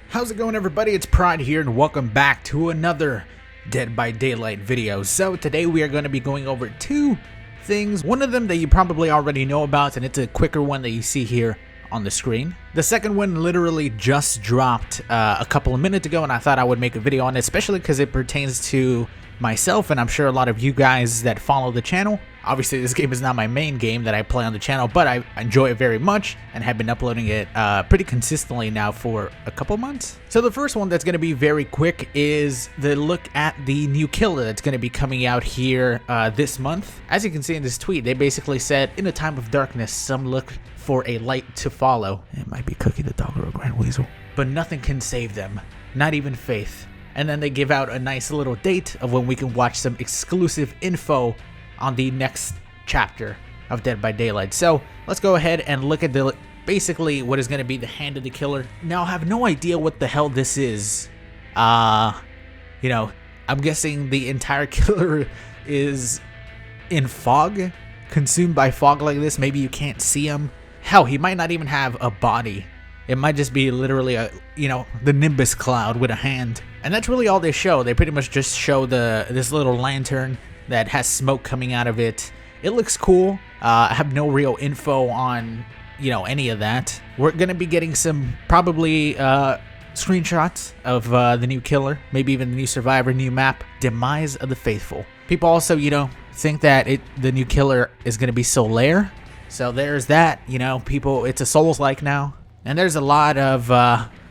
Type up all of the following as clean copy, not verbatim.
How's it going, everybody? It's Pride here, and welcome back to another Dead by Daylight video. So today we are going to be going over two things. One of them that you probably already know about, and it's a quicker one that you see here on the screen. The second one literally just dropped a couple of minutes ago, and I thought I would make a video on it, especially because it pertains to myself, and I'm sure a lot of you guys that follow the channel. Obviously, this game is not my main game that I play on the channel, but I enjoy it very much and have been uploading it pretty consistently now for a couple months. So the first one that's going to be very quick is the look at the new killer that's going to be coming out here this month. As you can see in this tweet, they basically said, in a time of darkness, some look for a light to follow. It might be Cookie the dog or a Grand Weasel, but nothing can save them, not even faith. And then they give out a nice little date of when we can watch some exclusive info on the next chapter of Dead by Daylight. So let's go ahead and look at basically what is going to be the hand of the killer. Now, I have no idea what the hell this is. I'm guessing the entire killer is in fog, consumed by fog like this. Maybe you can't see him. Hell, he might not even have a body. It might just be literally the Nimbus cloud with a hand. And that's really all they show. They pretty much just show this little lantern that has smoke coming out of it. It looks cool. I have no real info on, any of that. We're going to be getting some probably screenshots of the new killer, maybe even the new survivor, new map, Demise of the Faithful. People also, think that the new killer is going to be Solaire. So there's that, it's a Souls-like now. And there's a lot of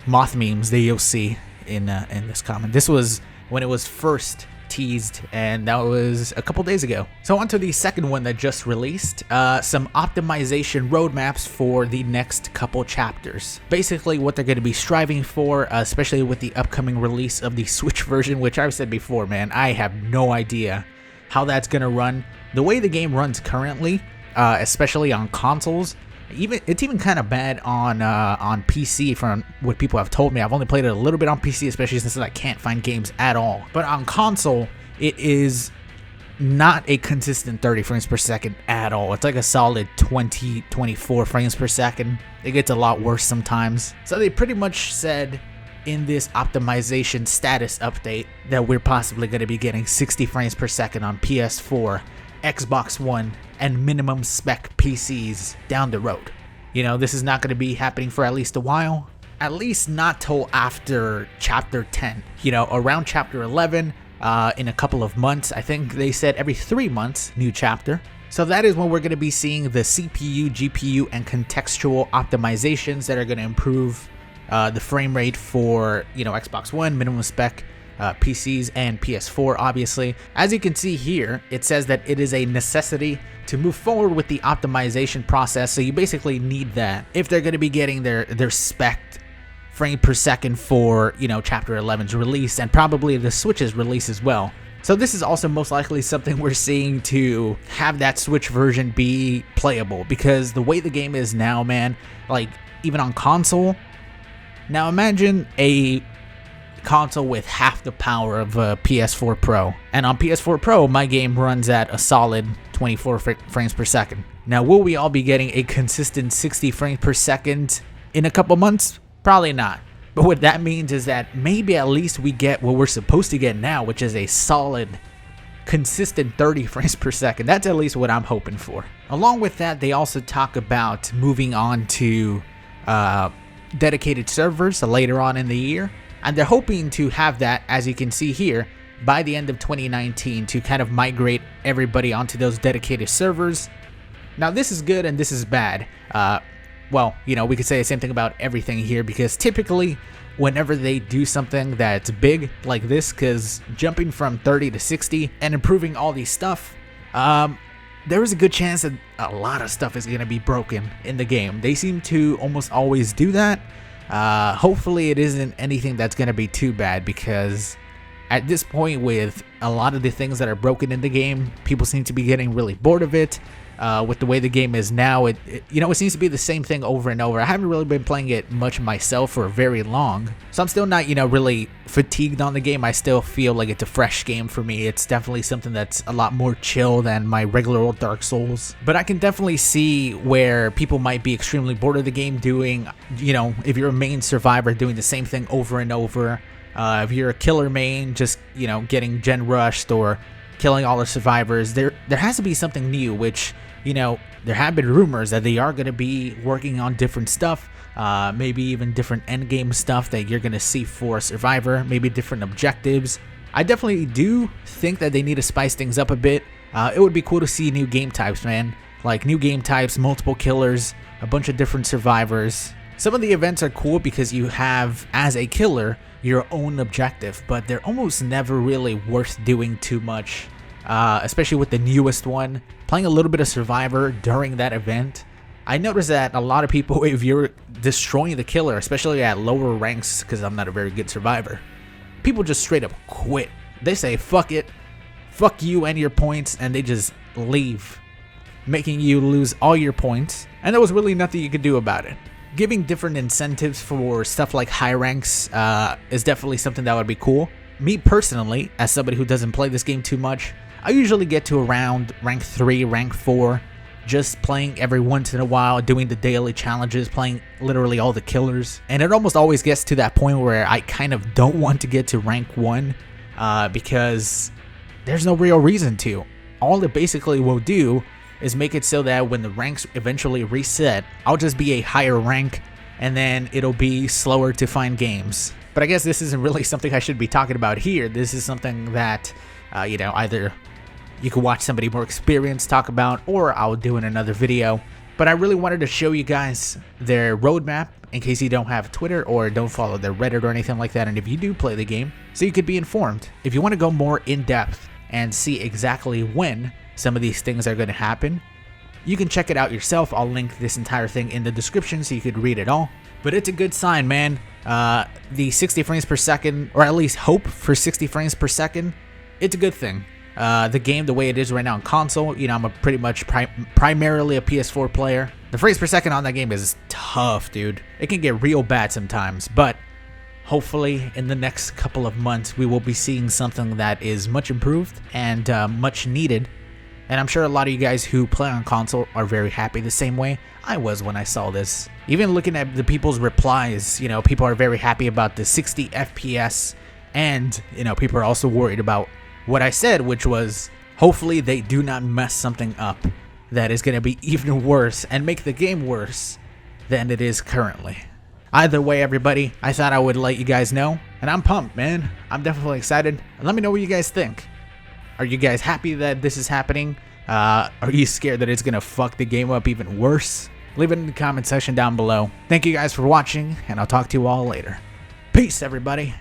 moth memes that you'll see in this comment. This was when it was first teased, and that was a couple days ago. So on to the second one that just released, some optimization roadmaps for the next couple chapters. Basically what they're going to be striving for, especially with the upcoming release of the Switch version, which I've said before, man, I have no idea how that's going to run. The way the game runs currently, especially on consoles, it's even kind of bad on PC from what people have told me. I've only played it a little bit on PC, especially since I can't find games at all. But on console, it is not a consistent 30 frames per second at all. It's like a solid 24 frames per second. It gets a lot worse sometimes. So they pretty much said in this optimization status update that we're possibly going to be getting 60 frames per second on PS4, Xbox One, and minimum spec PCs down the road. This is not going to be happening for at least a while. At least not till after chapter 10. Around chapter 11, in a couple of months. I think they said every 3 months, new chapter. So that is when we're going to be seeing the CPU, GPU, and contextual optimizations that are going to improve the frame rate for, Xbox One, minimum spec PCs, and PS4, obviously. As you can see here, it says that it is a necessity to move forward with the optimization process, so you basically need that if they're going to be getting their spec frame per second for, Chapter 11's release, and probably the Switch's release as well. So this is also most likely something we're seeing to have that Switch version be playable, because the way the game is now, man, like, even on console, now imagine a console with half the power of a PS4 Pro, and on PS4 Pro my game runs at a solid 24 frames per second. Now, will we all be getting a consistent 60 frames per second in a couple months? Probably not. But what that means is that maybe at least we get what we're supposed to get now, which is a solid consistent 30 frames per second. That's at least what I'm hoping for. Along with that, they also talk about moving on to dedicated servers later on in the year. And they're hoping to have that, as you can see here, by the end of 2019 to kind of migrate everybody onto those dedicated servers. Now, this is good and this is bad. We could say the same thing about everything here, because typically whenever they do something that's big like this, because jumping from 30 to 60 and improving all these stuff, there is a good chance that a lot of stuff is going to be broken in the game. They seem to almost always do that. Hopefully it isn't anything that's going to be too bad, because at this point, with a lot of the things that are broken in the game, people seem to be getting really bored of it. with the way the game is now, it seems to be the same thing over and over. I haven't really been playing it much myself for very long, so I'm still not, really fatigued on the game. I still feel like it's a fresh game for me. It's definitely something that's a lot more chill than my regular old Dark Souls. But I can definitely see where people might be extremely bored of the game doing, if you're a main survivor, doing the same thing over and over. If you're a killer main, just, getting gen rushed or killing all the survivors, there has to be something new, which, there have been rumors that they are going to be working on different stuff, maybe even different endgame stuff that you're going to see for Survivor, maybe different objectives. I definitely do think that they need to spice things up a bit. It would be cool to see new game types, man. Like new game types, multiple killers, a bunch of different survivors. Some of the events are cool because you have, as a killer, your own objective, but they're almost never really worth doing too much, especially with the newest one. Playing a little bit of Survivor during that event, I noticed that a lot of people, if you're destroying the killer, especially at lower ranks, because I'm not a very good survivor, people just straight up quit. They say, fuck it, fuck you and your points, and they just leave, making you lose all your points, and there was really nothing you could do about it. Giving different incentives for stuff like high ranks is definitely something that would be cool. Me personally, as somebody who doesn't play this game too much, I usually get to around rank 3, rank 4, just playing every once in a while, doing the daily challenges, playing literally all the killers. And it almost always gets to that point where I kind of don't want to get to rank 1 because there's no real reason to. All it basically will do is make it so that when the ranks eventually reset, I'll just be a higher rank and then it'll be slower to find games. But I guess this isn't really something I should be talking about here. This is something that, either you can watch somebody more experienced talk about, or I'll do in another video. But I really wanted to show you guys their roadmap in case you don't have Twitter or don't follow their Reddit or anything like that, and if you do play the game, so you could be informed. If you want to go more in depth and see exactly when some of these things are going to happen, you can check it out yourself. I'll link this entire thing in the description so you could read it all. But it's a good sign, man. The 60 frames per second, or at least hope for 60 frames per second, it's a good thing. The game, the way it is right now on console, I'm a pretty much primarily a PS4 player. The frames per second on that game is tough, dude. It can get real bad sometimes, but hopefully in the next couple of months, we will be seeing something that is much improved and much needed. And I'm sure a lot of you guys who play on console are very happy the same way I was when I saw this. Even looking at the people's replies, people are very happy about the 60 FPS, and, people are also worried about what I said, which was hopefully they do not mess something up that is going to be even worse and make the game worse than it is currently. Either way, everybody, I thought I would let you guys know, and I'm pumped, man. I'm definitely excited. Let me know what you guys think. Are you guys happy that this is happening? Are you scared that it's going to fuck the game up even worse? Leave it in the comment section down below. Thank you guys for watching, and I'll talk to you all later. Peace, everybody.